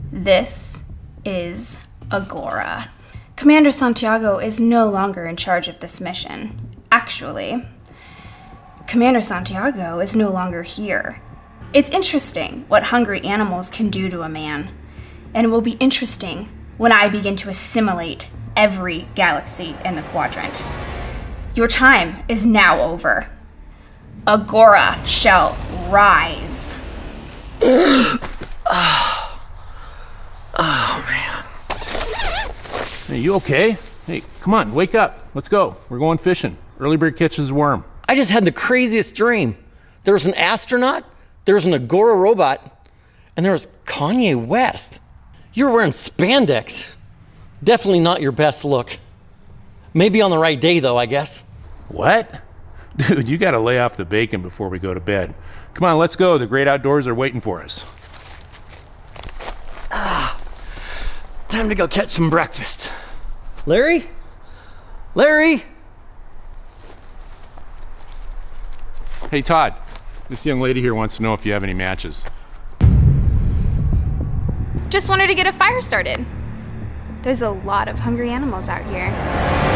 This is AGORA. Commander Santiago is no longer in charge of this mission. Actually, Commander Santiago is no longer here. It's interesting what hungry animals can do to a man. And it will be interesting when I begin to assimilate every galaxy in the quadrant. Your time is now over. AGORA shall rise. Oh, man. Hey, you okay? Hey, come on, wake up. Let's go. We're going fishing. Early bird catches worm. I just had the craziest dream. There was an astronaut, there was an AGORA robot, and there was Kanye West. You were wearing spandex. Definitely not your best look. Maybe on the right day, though, I guess. What? Dude, you gotta lay off the bacon before we go to bed. Come on, let's go. The great outdoors are waiting for us. Time to go catch some breakfast. Larry? Larry? Hey, Todd. This young lady here wants to know if you have any matches. Just wanted to get a fire started. There's a lot of hungry animals out here.